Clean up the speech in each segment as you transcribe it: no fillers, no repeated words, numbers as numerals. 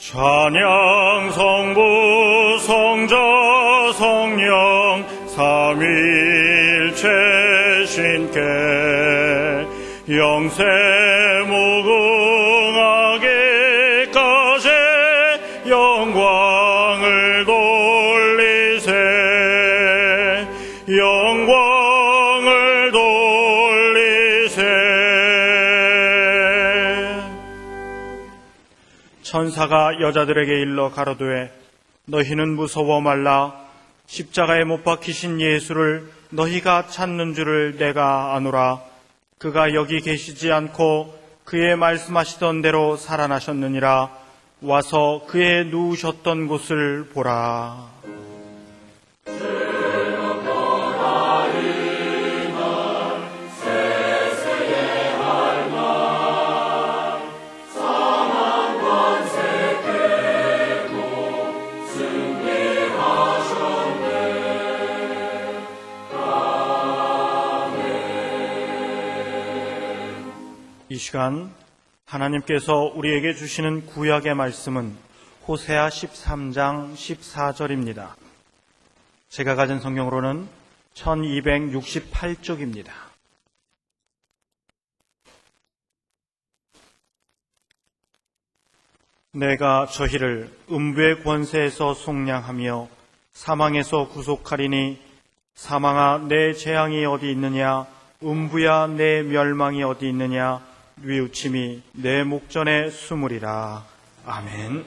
찬양 성부 성자 성령 삼위일체 신께 영세 무궁하게까지 영광을 돌리세 영광을 돌리세. 천사가 여자들에게 일러 가로되 너희는 무서워 말라. 십자가에 못 박히신 예수를 너희가 찾는 줄을 내가 아노라. 그가 여기 계시지 않고 그의 말씀하시던 대로 살아나셨느니라. 와서 그의 누우셨던 곳을 보라. 이 시간 하나님께서 우리에게 주시는 구약의 말씀은 호세아 13장 14절입니다. 제가 가진 성경으로는 1268쪽입니다. 내가 저희를 음부의 권세에서 속량하며 사망에서 구속하리니 사망아 내 재앙이 어디 있느냐 음부야 내 멸망이 어디 있느냐 뉘우침이 내 목전에 숨으리라. 아멘.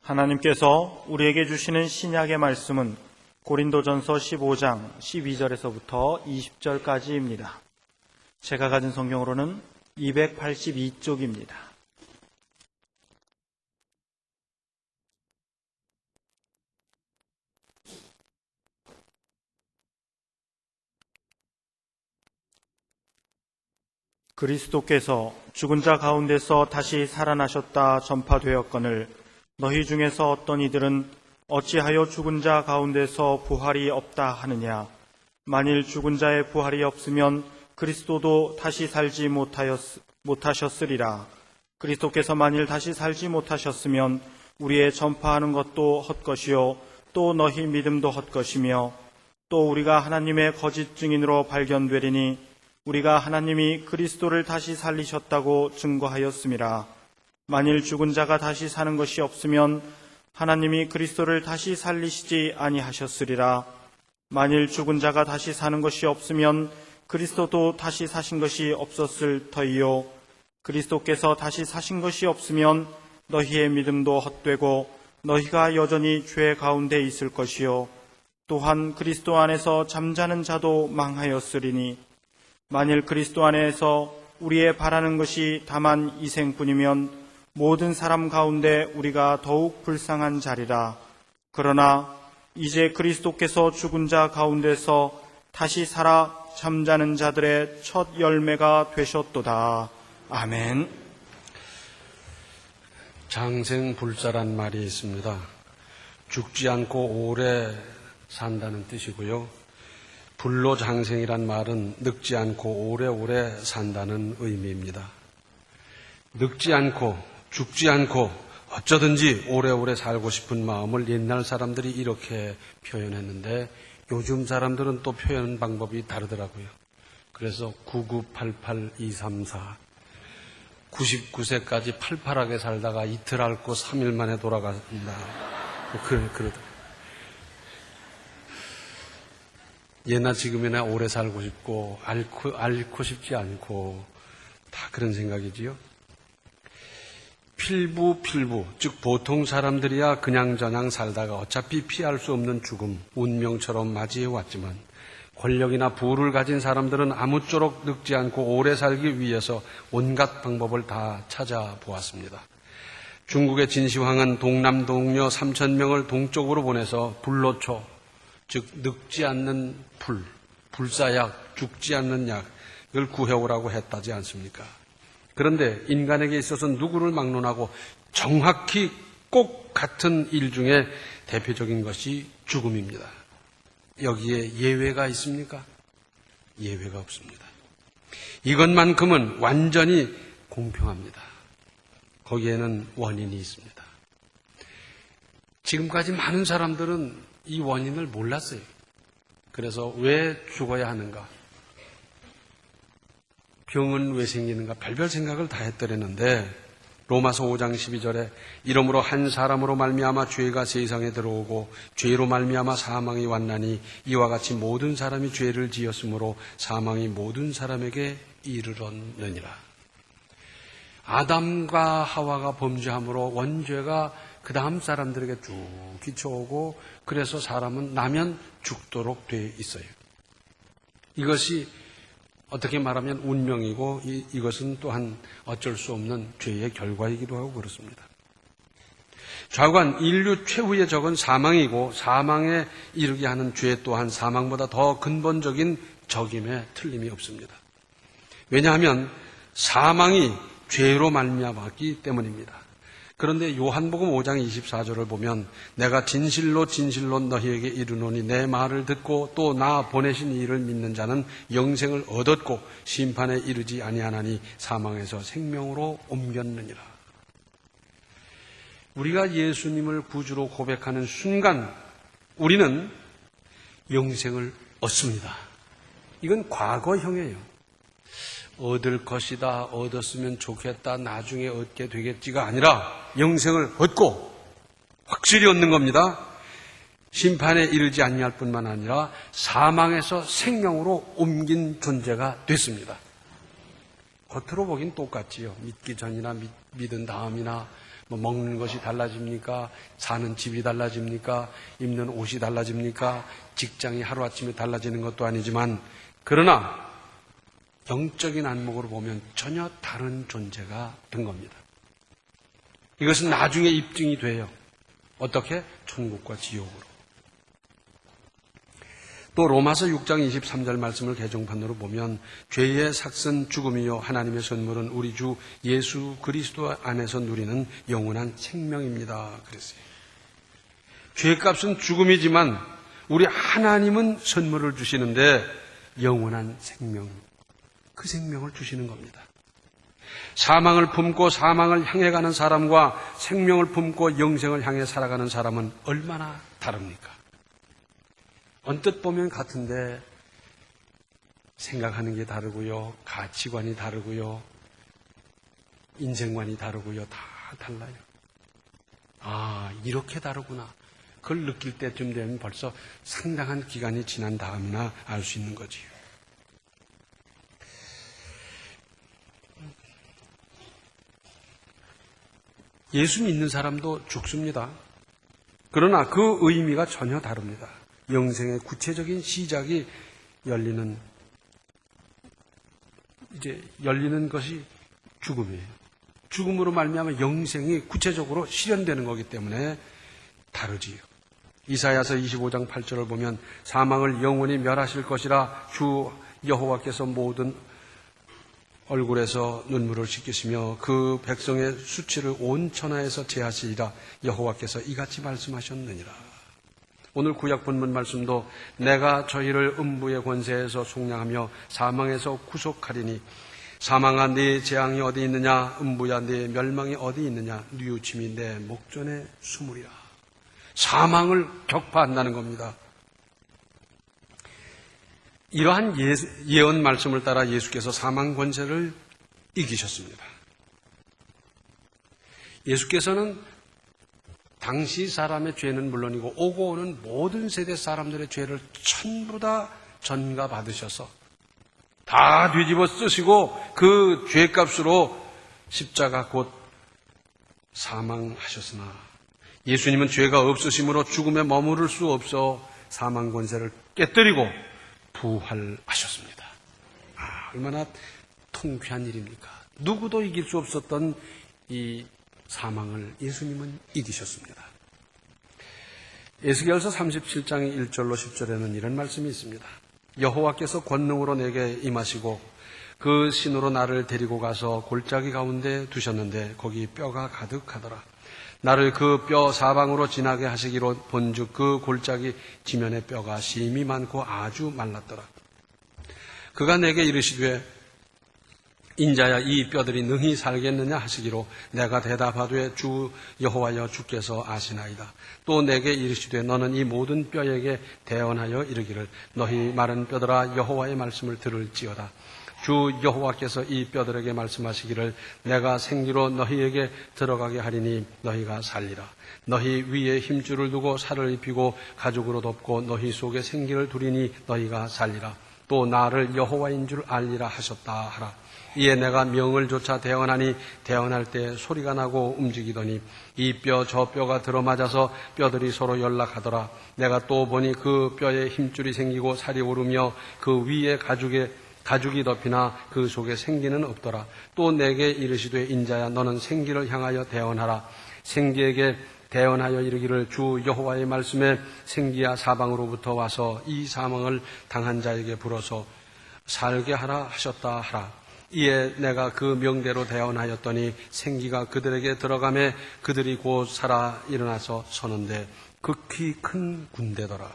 하나님께서 우리에게 주시는 신약의 말씀은 고린도전서 15장 12절에서부터 20절까지입니다. 제가 가진 성경으로는 282쪽입니다. 그리스도께서 죽은 자 가운데서 다시 살아나셨다 전파되었거늘 너희 중에서 어떤 이들은 어찌하여 죽은 자 가운데서 부활이 없다 하느냐. 만일 죽은 자의 부활이 없으면 그리스도도 다시 살지 못하셨으리라. 그리스도께서 만일 다시 살지 못하셨으면 우리의 전파하는 것도 헛것이요 또 너희 믿음도 헛것이며 또 우리가 하나님의 거짓 증인으로 발견되리니 우리가 하나님이 그리스도를 다시 살리셨다고 증거하였음이라. 만일 죽은 자가 다시 사는 것이 없으면 하나님이 그리스도를 다시 살리시지 아니하셨으리라. 만일 죽은 자가 다시 사는 것이 없으면 그리스도도 다시 사신 것이 없었을 터이요. 그리스도께서 다시 사신 것이 없으면 너희의 믿음도 헛되고 너희가 여전히 죄 가운데 있을 것이요. 또한 그리스도 안에서 잠자는 자도 망하였으리니 만일 그리스도 안에서 우리의 바라는 것이 다만 이생뿐이면 모든 사람 가운데 우리가 더욱 불쌍한 자리라. 그러나 이제 그리스도께서 죽은 자 가운데서 다시 살아 잠자는 자들의 첫 열매가 되셨도다. 아멘. 장생불자란 말이 있습니다. 죽지 않고 오래 산다는 뜻이고요. 불로장생이란 말은 늙지 않고 오래오래 산다는 의미입니다. 늙지 않고 죽지 않고 어쩌든지 오래오래 살고 싶은 마음을 옛날 사람들이 이렇게 표현했는데 요즘 사람들은 또 표현 방법이 다르더라고요. 그래서 9988234 99세까지 팔팔하게 살다가 이틀 앓고 3일 만에 돌아간다. 그러더라고요. 예나 지금이나 오래 살고 싶고 앓고 싶지 않고 다 그런 생각이지요. 필부, 즉 보통 사람들이야 그냥저냥 살다가 어차피 피할 수 없는 죽음, 운명처럼 맞이해왔지만 권력이나 부를 가진 사람들은 아무쪼록 늙지 않고 오래 살기 위해서 온갖 방법을 다 찾아보았습니다. 중국의 진시황은 동남 동료 3,000명을 동쪽으로 보내서 불로초, 즉 늙지 않는 불사약, 죽지 않는 약, 이걸 구해오라고 했다지 않습니까? 그런데 인간에게 있어서 누구를 막론하고 정확히 꼭 같은 일 중에 대표적인 것이 죽음입니다. 여기에 예외가 있습니까? 예외가 없습니다. 이것만큼은 완전히 공평합니다. 거기에는 원인이 있습니다. 지금까지 많은 사람들은 이 원인을 몰랐어요. 그래서 왜 죽어야 하는가? 병은 왜 생기는가? 별별 생각을 다 했더랬는데 로마서 5장 12절에 이러므로 한 사람으로 말미암아 죄가 세상에 들어오고 죄로 말미암아 사망이 왔나니 이와 같이 모든 사람이 죄를 지었으므로 사망이 모든 사람에게 이르렀느니라. 아담과 하와가 범죄함으로 원죄가 그 다음 사람들에게 쭉 끼쳐오고 그래서 사람은 나면 죽도록 돼 있어요. 이것이 어떻게 말하면 운명이고 이것은 또한 어쩔 수 없는 죄의 결과이기도 하고 그렇습니다. 좌우간 인류 최후의 적은 사망이고 사망에 이르게 하는 죄 또한 사망보다 더 근본적인 적임에 틀림이 없습니다. 왜냐하면 사망이 죄로 말미암았기 때문입니다. 그런데 요한복음 5장 24절을 보면 내가 진실로 진실로 너희에게 이르노니 내 말을 듣고 또 나 보내신 이를 믿는 자는 영생을 얻었고 심판에 이르지 아니하나니 사망에서 생명으로 옮겼느니라. 우리가 예수님을 구주로 고백하는 순간 우리는 영생을 얻습니다. 이건 과거형이에요. 얻을 것이다, 얻었으면 좋겠다, 나중에 얻게 되겠지가 아니라 영생을 얻고 확실히 얻는 겁니다. 심판에 이르지 아니할 뿐만 아니라 사망에서 생명으로 옮긴 존재가 됐습니다. 겉으로 보긴 똑같지요. 믿기 전이나 믿은 다음이나 뭐 먹는 것이 달라집니까? 사는 집이 달라집니까? 입는 옷이 달라집니까? 직장이 하루아침에 달라지는 것도 아니지만 그러나 영적인 안목으로 보면 전혀 다른 존재가 된 겁니다. 이것은 나중에 입증이 돼요. 어떻게? 천국과 지옥으로. 또 로마서 6장 23절 말씀을 개정판으로 보면 죄의 삭은 죽음이요 하나님의 선물은 우리 주 예수 그리스도 안에서 누리는 영원한 생명입니다. 그랬어요. 죄값은 죽음이지만 우리 하나님은 선물을 주시는데 영원한 생명, 그 생명을 주시는 겁니다. 사망을 품고 사망을 향해 가는 사람과 생명을 품고 영생을 향해 살아가는 사람은 얼마나 다릅니까? 언뜻 보면 같은데 생각하는 게 다르고요, 가치관이 다르고요, 인생관이 다르고요, 다 달라요. 아, 이렇게 다르구나. 그걸 느낄 때쯤 되면 벌써 상당한 기간이 지난 다음이나 알 수 있는 거지요. 예수 믿는 사람도 죽습니다. 그러나 그 의미가 전혀 다릅니다. 영생의 구체적인 시작이 열리는 것이 죽음이에요. 죽음으로 말미암아 영생이 구체적으로 실현되는 거기 때문에 다르지요. 이사야서 25장 8절을 보면 사망을 영원히 멸하실 것이라 주 여호와께서 모든 얼굴에서 눈물을 씻기시며 그 백성의 수치를 온 천하에서 제하시리라 여호와께서 이같이 말씀하셨느니라. 오늘 구약 본문 말씀도 내가 저희를 음부의 권세에서 속량하며 사망에서 구속하리니 사망아 네 재앙이 어디 있느냐, 음부야 네 멸망이 어디 있느냐, 뉘우침이 내 목전에 숨으리라. 사망을 격파한다는 겁니다. 이러한 예언 말씀을 따라 예수께서 사망 권세를 이기셨습니다. 예수께서는 당시 사람의 죄는 물론이고 오고 오는 모든 세대 사람들의 죄를 전부 다 전가받으셔서 다 뒤집어 쓰시고 그 죄값으로 십자가 곧 사망하셨으나 예수님은 죄가 없으심으로 죽음에 머무를 수 없어 사망 권세를 깨뜨리고 부활하셨습니다. 얼마나 통쾌한 일입니까? 누구도 이길 수 없었던 이 사망을 예수님은 이기셨습니다. 에스겔서 37장 1절로 10절에는 이런 말씀이 있습니다. 여호와께서 권능으로 내게 임하시고 그 신으로 나를 데리고 가서 골짜기 가운데 두셨는데 거기 뼈가 가득하더라. 나를 그 뼈 사방으로 지나게 하시기로 본즉 그 골짜기 지면에 뼈가 심이 많고 아주 말랐더라. 그가 내게 이르시되 인자야 이 뼈들이 능히 살겠느냐 하시기로 내가 대답하되 주 여호와여 주께서 아시나이다. 또 내게 이르시되 너는 이 모든 뼈에게 대언하여 이르기를 너희 마른 뼈들아 여호와의 말씀을 들을지어다. 주 여호와께서 이 뼈들에게 말씀하시기를 내가 생기로 너희에게 들어가게 하리니 너희가 살리라. 너희 위에 힘줄을 두고 살을 입히고 가죽으로 덮고 너희 속에 생기를 두리니 너희가 살리라. 또 나를 여호와인 줄 알리라 하셨다 하라. 이에 내가 명을 조차 대언하니 대언할 때 소리가 나고 움직이더니 이 뼈 저 뼈가 들어맞아서 뼈들이 서로 연락하더라. 내가 또 보니 그 뼈에 힘줄이 생기고 살이 오르며 그 위에 가죽이 덮이나 그 속에 생기는 없더라. 또 내게 이르시되 인자야 너는 생기를 향하여 대언하라. 생기에게 대언하여 이르기를 주 여호와의 말씀에 생기야 사방으로부터 와서 이 사망을 당한 자에게 불어서 살게 하라 하셨다 하라. 이에 내가 그 명대로 대언하였더니 생기가 그들에게 들어가매 그들이 곧 살아 일어나서 서는데 극히 큰 군대더라.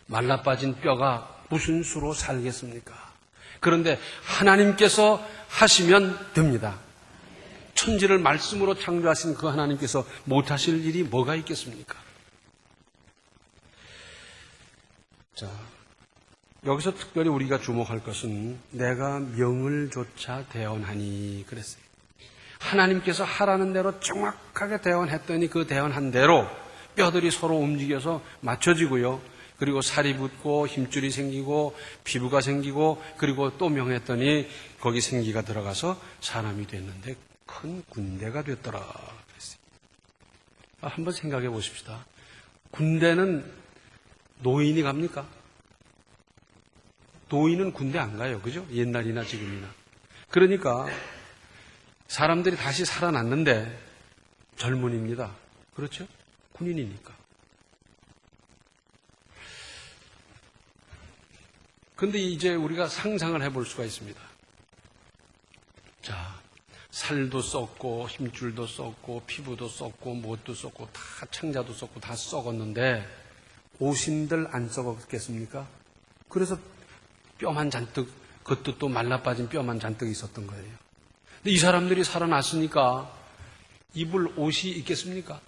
말라빠진 뼈가 무슨 수로 살겠습니까? 그런데 하나님께서 하시면 됩니다. 천지를 말씀으로 창조하신 그 하나님께서 못하실 일이 뭐가 있겠습니까? 자, 여기서 특별히 우리가 주목할 것은 내가 명을 조차 대언하니 그랬어요. 하나님께서 하라는 대로 정확하게 대언했더니 그 대언한 대로 뼈들이 서로 움직여서 맞춰지고요. 그리고 살이 붙고 힘줄이 생기고 피부가 생기고 그리고 또 명했더니 거기 생기가 들어가서 사람이 됐는데 큰 군대가 됐더라 그랬어요. 한번 생각해 보십시다. 군대는 노인이 갑니까? 노인은 군대 안 가요. 그죠? 옛날이나 지금이나. 그러니까 사람들이 다시 살아났는데 젊은이입니다. 그렇죠? 군인이니까. 그런데 이제 우리가 상상을 해볼 수가 있습니다. 자, 살도 썩고 힘줄도 썩고 피부도 썩고 무엇도 썩고 다 창자도 썩고 다 썩었는데 옷인들 안 썩었겠습니까? 그래서 뼈만 잔뜩, 그것도 또 말라빠진 뼈만 잔뜩 있었던 거예요. 근데 이 사람들이 살아났으니까 입을 옷이 있겠습니까?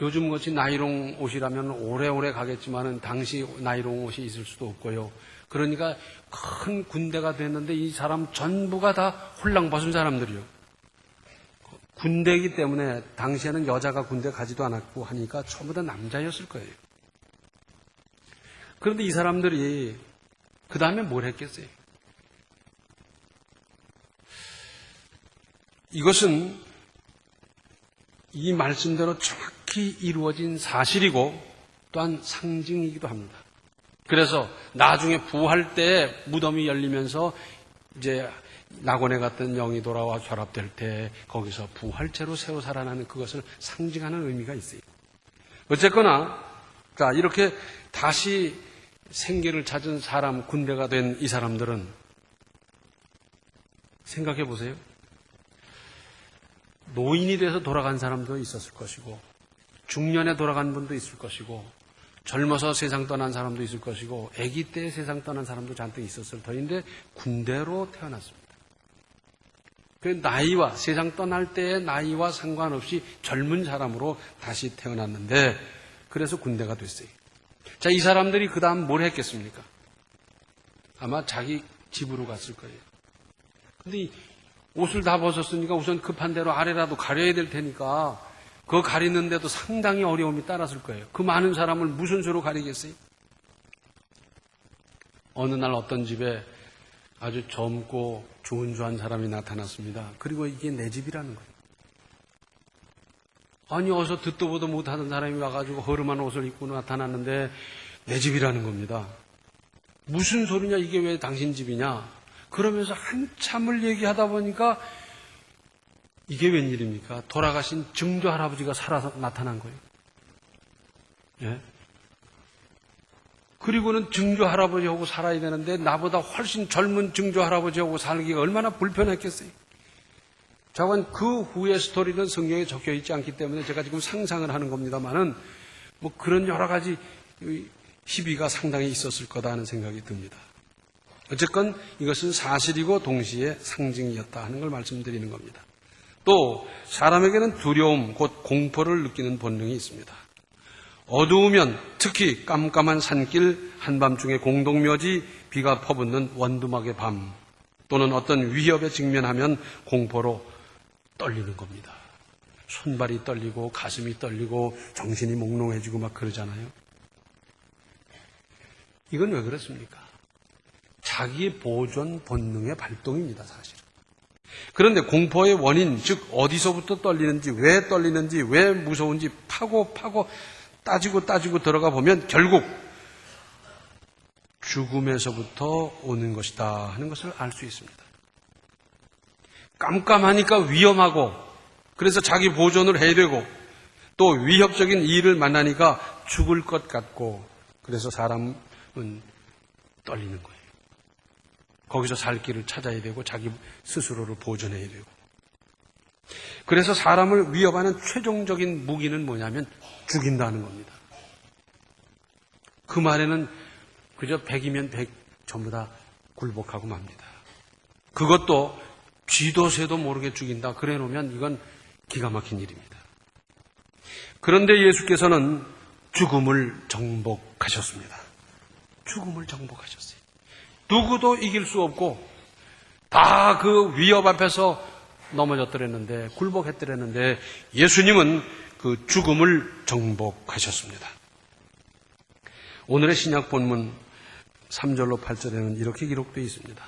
요즘 같이 나이롱 옷이라면 오래오래 가겠지만은 당시 나이롱 옷이 있을 수도 없고요. 그러니까 큰 군대가 됐는데 이 사람 전부가 다 홀랑 벗은 사람들이요. 군대이기 때문에 당시에는 여자가 군대 가지도 않았고 하니까 전부 다 남자였을 거예요. 그런데 이 사람들이 그 다음에 뭘 했겠어요? 이것은 이 말씀대로 정확히 이루어진 사실이고 또한 상징이기도 합니다. 그래서 나중에 부활 때 무덤이 열리면서 이제 낙원에 갔던 영이 돌아와 결합될 때 거기서 부활체로 새로 살아나는 그것을 상징하는 의미가 있어요. 어쨌거나 자 이렇게 다시 생기를 찾은 사람 군대가 된 이 사람들은 생각해 보세요. 노인이 돼서 돌아간 사람도 있었을 것이고 중년에 돌아간 분도 있을 것이고 젊어서 세상 떠난 사람도 있을 것이고 아기 때 세상 떠난 사람도 잔뜩 있었을 터인데 군대로 태어났습니다. 그 나이와 세상 떠날 때의 나이와 상관없이 젊은 사람으로 다시 태어났는데 그래서 군대가 됐어요. 자, 이 사람들이 그 다음 뭘 했겠습니까? 아마 자기 집으로 갔을 거예요. 근데 옷을 다 벗었으니까 우선 급한 대로 아래라도 가려야 될 테니까 그거 가리는데도 상당히 어려움이 따랐을 거예요. 그 많은 사람을 무슨 수로 가리겠어요? 어느 날 어떤 집에 아주 젊고 준수한 사람이 나타났습니다. 그리고 이게 내 집이라는 거예요. 아니 어서 듣도 보도 못하던 사람이 와가지고 허름한 옷을 입고 나타났는데 내 집이라는 겁니다. 무슨 소리냐 이게 왜 당신 집이냐 그러면서 한참을 얘기하다 보니까 이게 웬일입니까? 돌아가신 증조 할아버지가 살아서 나타난 거예요. 예? 그리고는 증조 할아버지하고 살아야 되는데 나보다 훨씬 젊은 증조 할아버지하고 살기가 얼마나 불편했겠어요. 자관 그 후의 스토리는 성경에 적혀 있지 않기 때문에 제가 지금 상상을 하는 겁니다만은 뭐 그런 여러 가지 시비가 상당히 있었을 거다 하는 생각이 듭니다. 어쨌건 이것은 사실이고 동시에 상징이었다 하는 걸 말씀드리는 겁니다. 또 사람에게는 두려움, 곧 공포를 느끼는 본능이 있습니다. 어두우면 특히 깜깜한 산길 한밤중에 공동묘지 비가 퍼붓는 원두막의 밤 또는 어떤 위협에 직면하면 공포로 떨리는 겁니다. 손발이 떨리고 가슴이 떨리고 정신이 몽롱해지고 막 그러잖아요. 이건 왜 그렇습니까? 자기 보존 본능의 발동입니다, 사실은. 그런데 공포의 원인, 즉 어디서부터 떨리는지, 왜 무서운지 파고 따지고 들어가 보면 결국 죽음에서부터 오는 것이다 하는 것을 알 수 있습니다. 깜깜하니까 위험하고 그래서 자기 보존을 해야 되고 또 위협적인 일을 만나니까 죽을 것 같고 그래서 사람은 떨리는 거예요. 거기서 살 길을 찾아야 되고 자기 스스로를 보존해야 되고 그래서 사람을 위협하는 최종적인 무기는 뭐냐면 죽인다는 겁니다. 그 말에는 그저 100이면 100 전부 다 굴복하고 맙니다. 그것도 쥐도 새도 모르게 죽인다 그래 놓으면 이건 기가 막힌 일입니다. 그런데 예수께서는 죽음을 정복하셨습니다. 죽음을 정복하셨어요. 누구도 이길 수 없고 다 그 위협 앞에서 넘어졌더랬는데 굴복했더랬는데 예수님은 그 죽음을 정복하셨습니다. 오늘의 신약 본문 3절로 8절에는 이렇게 기록되어 있습니다.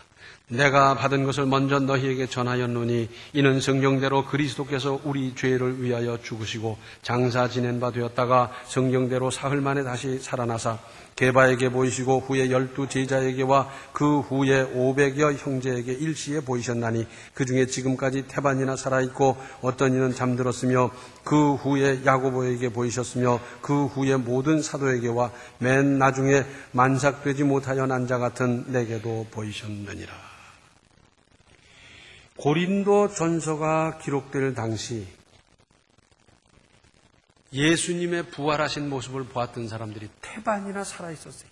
내가 받은 것을 먼저 너희에게 전하였노니 이는 성경대로 그리스도께서 우리 죄를 위하여 죽으시고 장사 지낸 바 되었다가 성경대로 사흘 만에 다시 살아나사 게바에게 보이시고 후에 12 제자에게와 그 후에 500여 형제에게 일시에 보이셨나니 그 중에 지금까지 태반이나 살아있고 어떤 이는 잠들었으며 그 후에 야고보에게 보이셨으며 그 후에 모든 사도에게와 맨 나중에 만삭되지 못하여 난 자 같은 내게도 보이셨느니라. 고린도 전서가 기록될 당시 예수님의 부활하신 모습을 보았던 사람들이 태반이나 살아있었어요.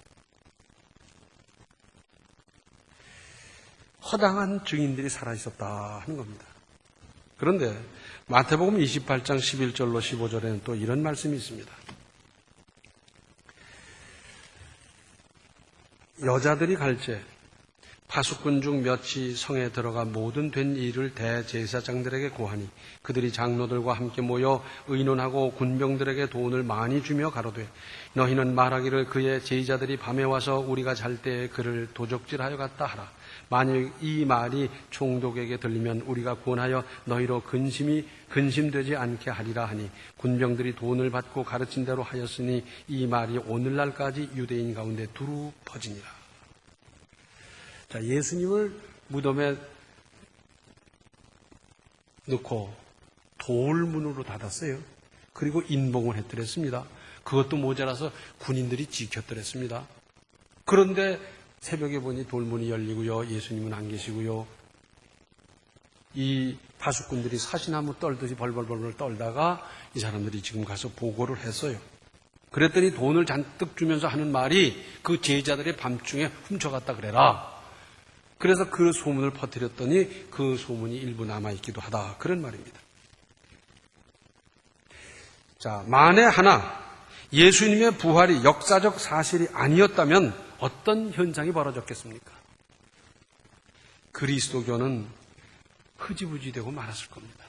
허당한 증인들이 살아있었다 하는 겁니다. 그런데 마태복음 28장 11절로 15절에는 또 이런 말씀이 있습니다. 여자들이 갈제 파수꾼 중 몇이 성에 들어가 모든 된 일을 대제사장들에게 고하니 그들이 장로들과 함께 모여 의논하고 군병들에게 돈을 많이 주며 가로되 너희는 말하기를 그의 제자들이 밤에 와서 우리가 잘 때에 그를 도적질하여 갔다 하라. 만일 이 말이 총독에게 들리면 우리가 구원하여 너희로 근심되지 않게 하리라 하니 군병들이 돈을 받고 가르친 대로 하였으니 이 말이 오늘날까지 유대인 가운데 두루 퍼지니라. 자, 예수님을 무덤에 넣고 돌문으로 닫았어요. 그리고 인봉을 했더랬습니다. 그것도 모자라서 군인들이 지켰더랬습니다. 그런데 새벽에 보니 돌문이 열리고요. 예수님은 안 계시고요. 이 파수꾼들이 사시나무 떨듯이 벌벌벌 떨다가 이 사람들이 지금 가서 보고를 했어요. 그랬더니 돈을 잔뜩 주면서 하는 말이 그 제자들의 밤중에 훔쳐갔다 그래라. 그래서 그 소문을 퍼뜨렸더니 그 소문이 일부 남아있기도 하다. 그런 말입니다. 자, 만에 하나 예수님의 부활이 역사적 사실이 아니었다면 어떤 현상이 벌어졌겠습니까? 그리스도교는 흐지부지 되고 말았을 겁니다.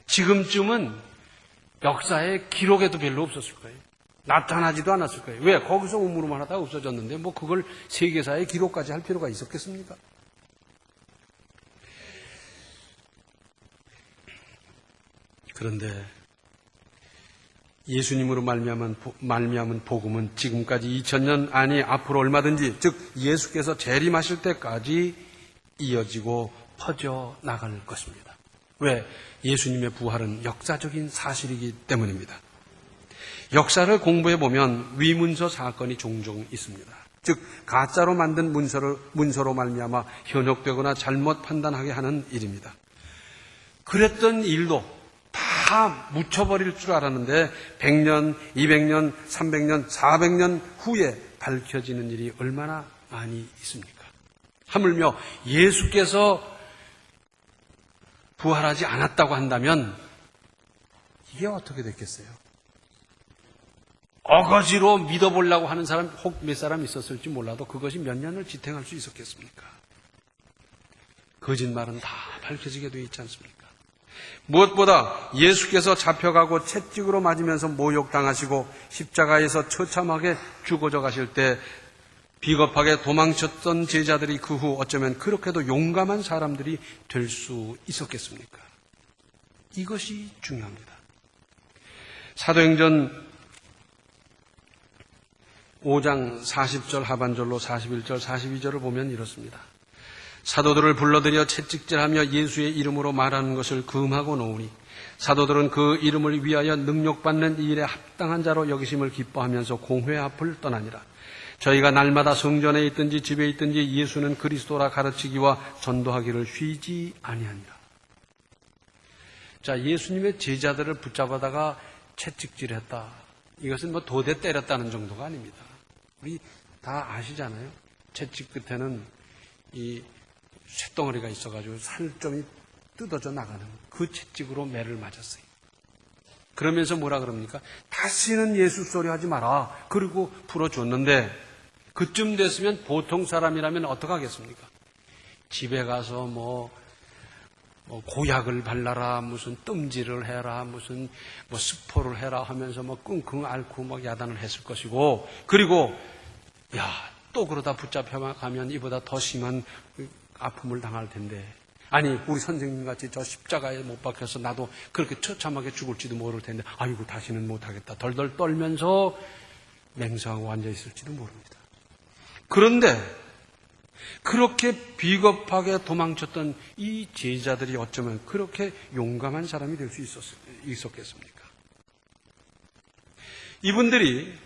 지금쯤은 역사의 기록에도 별로 없었을 거예요. 나타나지도 않았을 거예요. 왜? 거기서 우물우물 하다가 없어졌는데 뭐 그걸 세계사의 기록까지 할 필요가 있었겠습니까? 그런데 예수님으로 말미암은 복음은 지금까지 2000년 아니 앞으로 얼마든지 즉 예수께서 재림하실 때까지 이어지고 퍼져 나갈 것입니다. 왜? 예수님의 부활은 역사적인 사실이기 때문입니다. 역사를 공부해 보면 위문서 사건이 종종 있습니다. 즉 가짜로 만든 문서로 말미암아 현혹되거나 잘못 판단하게 하는 일입니다. 그랬던 일도 다 묻혀버릴 줄 알았는데 100년, 200년, 300년, 400년 후에 밝혀지는 일이 얼마나 많이 있습니까? 하물며 예수께서 부활하지 않았다고 한다면 이게 어떻게 됐겠어요? 어거지로 믿어보려고 하는 사람 혹 몇 사람 있었을지 몰라도 그것이 몇 년을 지탱할 수 있었겠습니까? 거짓말은 다 밝혀지게 되어 있지 않습니까? 무엇보다 예수께서 잡혀가고 채찍으로 맞으면서 모욕당하시고 십자가에서 처참하게 죽어져 가실 때 비겁하게 도망쳤던 제자들이 그 후 어쩌면 그렇게도 용감한 사람들이 될 수 있었겠습니까? 이것이 중요합니다. 사도행전 5장 40절 하반절로 41절 42절을 보면 이렇습니다. 사도들을 불러들여 채찍질하며 예수의 이름으로 말하는 것을 금하고 놓으니 사도들은 그 이름을 위하여 능력받는 이 일에 합당한 자로 여기심을 기뻐하면서 공회 앞을 떠나니라. 저희가 날마다 성전에 있든지 집에 있든지 예수는 그리스도라 가르치기와 전도하기를 쉬지 아니하니라. 자, 예수님의 제자들을 붙잡아다가 채찍질했다. 이것은 뭐 도대 때렸다는 정도가 아닙니다. 우리 다 아시잖아요. 채찍 끝에는 이 쇳덩어리가 있어가지고 살점이 뜯어져 나가는 그 채찍으로 매를 맞았어요. 그러면서 뭐라 그럽니까? 다시는 예수 소리 하지 마라. 그리고 풀어줬는데 그쯤 됐으면 보통 사람이라면 어떡하겠습니까? 집에 가서 뭐 고약을 발라라, 무슨 뜸질을 해라, 무슨 스포를 해라 하면서 끙끙 앓고 야단을 했을 것이고, 그리고 또 그러다 붙잡혀가면 이보다 더 심한 아픔을 당할 텐데, 아니 우리 선생님 같이 저 십자가에 못 박혀서 나도 그렇게 처참하게 죽을지도 모를 텐데, 아이고 다시는 못하겠다 덜덜 떨면서 맹세하고 앉아 있을지도 모릅니다. 그런데 그렇게 비겁하게 도망쳤던 이 제자들이 어쩌면 그렇게 용감한 사람이 될 수 있었겠습니까? 이분들이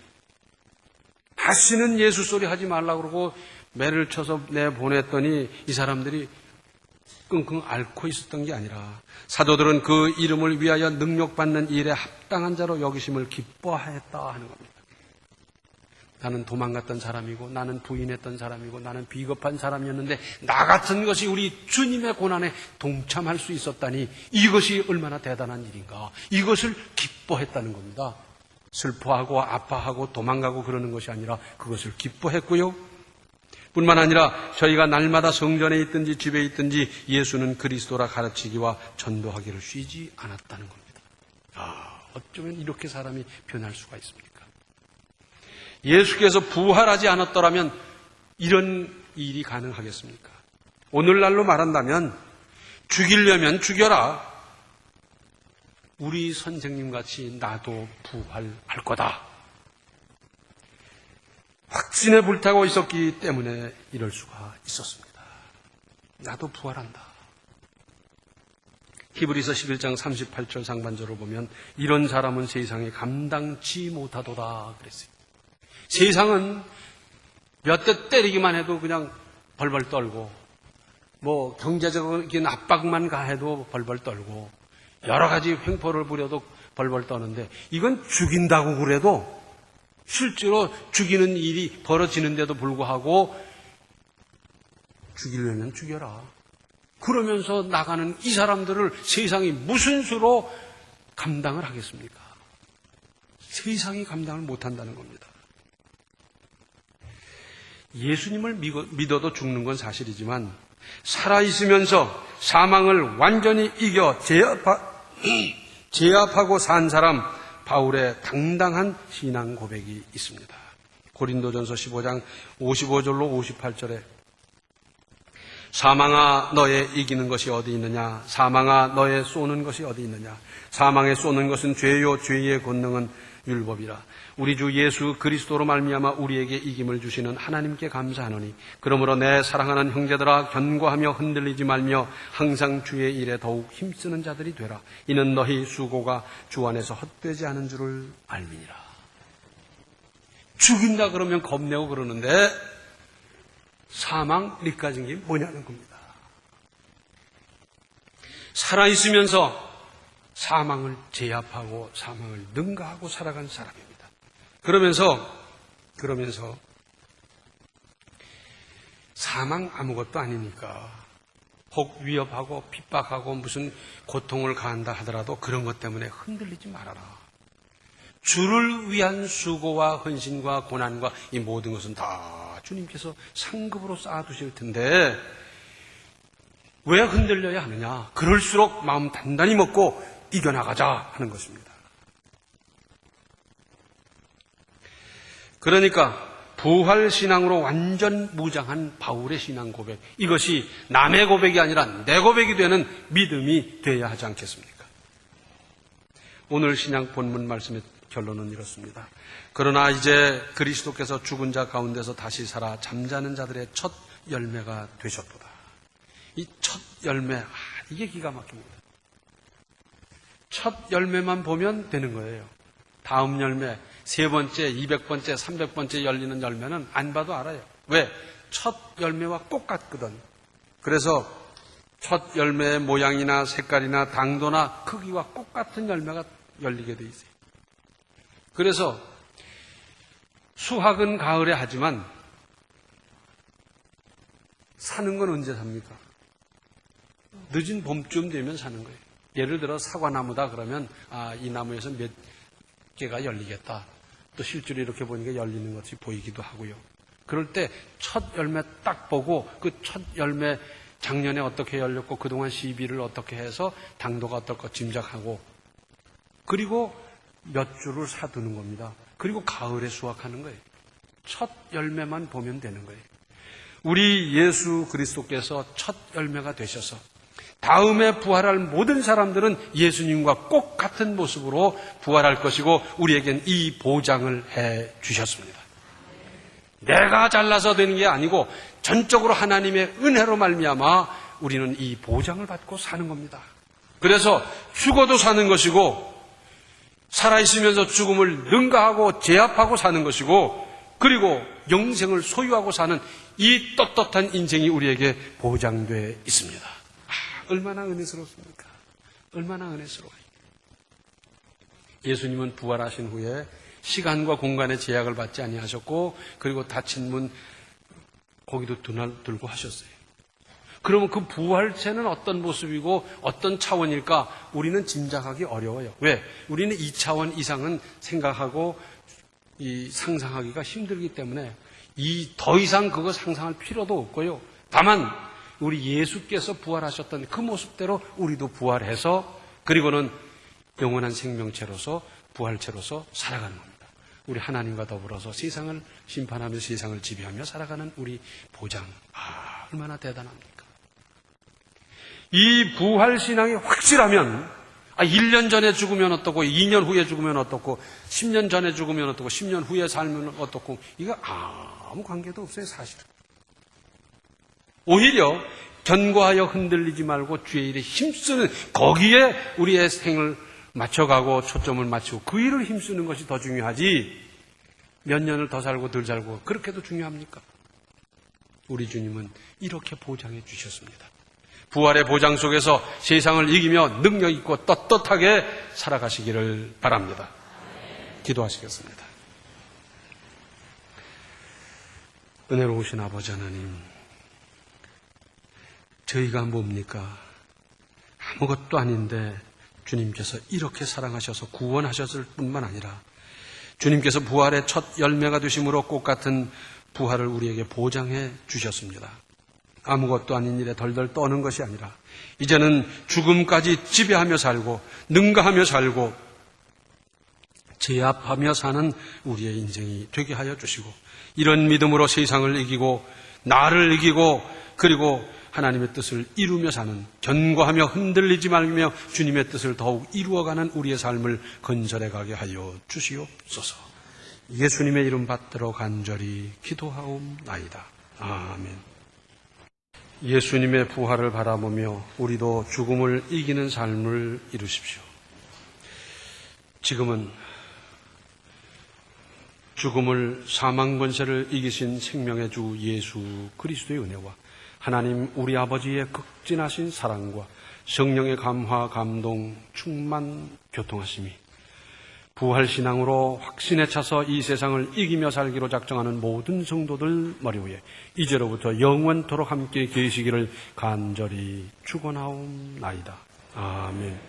다시는 예수 소리 하지 말라고 그러고 매를 쳐서 내보냈더니 이 사람들이 끙끙 앓고 있었던 게 아니라 사도들은 그 이름을 위하여 능력받는 일에 합당한 자로 여기심을 기뻐하였다 하는 겁니다. 나는 도망갔던 사람이고 나는 부인했던 사람이고 나는 비겁한 사람이었는데 나 같은 것이 우리 주님의 고난에 동참할 수 있었다니 이것이 얼마나 대단한 일인가. 이것을 기뻐했다는 겁니다. 슬퍼하고 아파하고 도망가고 그러는 것이 아니라 그것을 기뻐했고요. 뿐만 아니라 저희가 날마다 성전에 있든지 집에 있든지 예수는 그리스도라 가르치기와 전도하기를 쉬지 않았다는 겁니다. 어쩌면 이렇게 사람이 변할 수가 있습니까? 예수께서 부활하지 않았더라면 이런 일이 가능하겠습니까? 오늘날로 말한다면 죽이려면 죽여라. 우리 선생님같이 나도 부활할 거다. 확신에 불타고 있었기 때문에 이럴 수가 있었습니다. 나도 부활한다. 히브리서 11장 38절 상반절을 보면 이런 사람은 세상에 감당치 못하도다 그랬어요. 세상은 몇 대 때리기만 해도 그냥 벌벌 떨고 경제적인 압박만 가해도 벌벌 떨고 여러 가지 횡포를 부려도 벌벌 떠는데 이건 죽인다고 그래도 실제로 죽이는 일이 벌어지는데도 불구하고 죽이려면 죽여라. 그러면서 나가는 이 사람들을 세상이 무슨 수로 감당을 하겠습니까? 세상이 감당을 못한다는 겁니다. 예수님을 믿어도 죽는 건 사실이지만 살아있으면서 사망을 완전히 이겨 제압하고 산 사람 바울의 당당한 신앙 고백이 있습니다. 고린도전서 15장 55절로 58절에 사망아 너의 이기는 것이 어디 있느냐? 사망아 너의 쏘는 것이 어디 있느냐? 사망에 쏘는 것은 죄요 죄의 권능은 율법이라. 우리 주 예수 그리스도로 말미암아 우리에게 이김을 주시는 하나님께 감사하노니 그러므로 내 사랑하는 형제들아 견고하며 흔들리지 말며 항상 주의 일에 더욱 힘쓰는 자들이 되라. 이는 너희 수고가 주 안에서 헛되지 않은 줄을 알미니라. 죽인다 그러면 겁내고 그러는데 사망 리까진 게 뭐냐는 겁니다. 살아있으면서 사망을 제압하고 사망을 능가하고 살아간 사람입니다. 그러면서 사망 아무것도 아니니까 혹 위협하고 핍박하고 무슨 고통을 가한다 하더라도 그런 것 때문에 흔들리지 말아라. 주를 위한 수고와 헌신과 고난과 이 모든 것은 다 주님께서 상급으로 쌓아두실 텐데 왜 흔들려야 하느냐? 그럴수록 마음 단단히 먹고 이겨나가자 하는 것입니다. 그러니까 부활신앙으로 완전 무장한 바울의 신앙 고백, 이것이 남의 고백이 아니라 내 고백이 되는 믿음이 되어야 하지 않겠습니까? 오늘 신앙 본문 말씀의 결론은 이렇습니다. 그러나 이제 그리스도께서 죽은 자 가운데서 다시 살아 잠자는 자들의 첫 열매가 되셨도다. 이 첫 열매, 이게 기가 막힙니다. 첫 열매만 보면 되는 거예요. 다음 열매, 3번째, 200번째, 300번째 열리는 열매는 안 봐도 알아요. 왜? 첫 열매와 똑같거든. 그래서 첫 열매의 모양이나 색깔이나 당도나 크기와 똑같은 열매가 열리게 돼 있어요. 그래서 수확은 가을에 하지만 사는 건 언제 삽니까? 늦은 봄쯤 되면 사는 거예요. 예를 들어 사과나무다 그러면 이 나무에서 몇 개가 열리겠다. 또 실제로 이렇게 보니까 열리는 것이 보이기도 하고요. 그럴 때 첫 열매 딱 보고 그 첫 열매 작년에 어떻게 열렸고 그동안 시비를 어떻게 해서 당도가 어떨까 짐작하고 그리고 몇 주를 사두는 겁니다. 그리고 가을에 수확하는 거예요. 첫 열매만 보면 되는 거예요. 우리 예수 그리스도께서 첫 열매가 되셔서 다음에 부활할 모든 사람들은 예수님과 꼭 같은 모습으로 부활할 것이고 우리에겐 이 보장을 해 주셨습니다. 내가 잘나서 되는 게 아니고 전적으로 하나님의 은혜로 말미암아 우리는 이 보장을 받고 사는 겁니다. 그래서 죽어도 사는 것이고 살아있으면서 죽음을 능가하고 제압하고 사는 것이고 그리고 영생을 소유하고 사는 이 떳떳한 인생이 우리에게 보장되어 있습니다. 얼마나 은혜스럽습니까? 얼마나 은혜스러워요. 예수님은 부활하신 후에 시간과 공간의 제약을 받지 아니하셨고 그리고 닫힌 문 거기도 들고 하셨어요. 그러면 그 부활체는 어떤 모습이고 어떤 차원일까? 우리는 짐작하기 어려워요. 왜? 우리는 2차원 이상은 생각하고 상상하기가 힘들기 때문에 더 이상 그거 상상할 필요도 없고요. 다만 우리 예수께서 부활하셨던 그 모습대로 우리도 부활해서 그리고는 영원한 생명체로서 부활체로서 살아가는 겁니다. 우리 하나님과 더불어서 세상을 심판하며 세상을 지배하며 살아가는 우리 보장. 얼마나 대단합니까? 이 부활신앙이 확실하면 1년 전에 죽으면 어떻고 2년 후에 죽으면 어떻고 10년 전에 죽으면 어떻고 10년 후에 살면 어떻고 이거 아무 관계도 없어요. 사실은. 오히려 견고하여 흔들리지 말고 주의 일에 힘쓰는 거기에 우리의 생을 맞춰가고 초점을 맞추고 그 일을 힘쓰는 것이 더 중요하지 몇 년을 더 살고 덜 살고 그렇게도 중요합니까? 우리 주님은 이렇게 보장해 주셨습니다. 부활의 보장 속에서 세상을 이기며 능력 있고 떳떳하게 살아가시기를 바랍니다. 기도하시겠습니다. 은혜로우신 아버지 하나님, 저희가 뭡니까? 아무것도 아닌데 주님께서 이렇게 사랑하셔서 구원하셨을 뿐만 아니라 주님께서 부활의 첫 열매가 되심으로 꼭 같은 부활을 우리에게 보장해 주셨습니다. 아무것도 아닌 일에 덜덜 떠는 것이 아니라 이제는 죽음까지 지배하며 살고 능가하며 살고 제압하며 사는 우리의 인생이 되게 하여 주시고 이런 믿음으로 세상을 이기고 나를 이기고 그리고 하나님의 뜻을 이루며 사는 견고하며 흔들리지 말며 주님의 뜻을 더욱 이루어가는 우리의 삶을 건설해 가게 하여 주시옵소서. 예수님의 이름 받들어 간절히 기도하옵나이다. 아멘. 예수님의 부활을 바라보며 우리도 죽음을 이기는 삶을 이루십시오. 지금은 죽음을 사망 권세를 이기신 생명의 주 예수 그리스도의 은혜와 하나님 우리 아버지의 극진하신 사랑과 성령의 감화 감동 충만 교통하심이 부활신앙으로 확신에 차서 이 세상을 이기며 살기로 작정하는 모든 성도들 머리 위에 이제로부터 영원토록 함께 계시기를 간절히 축원하옵나이다. 아멘.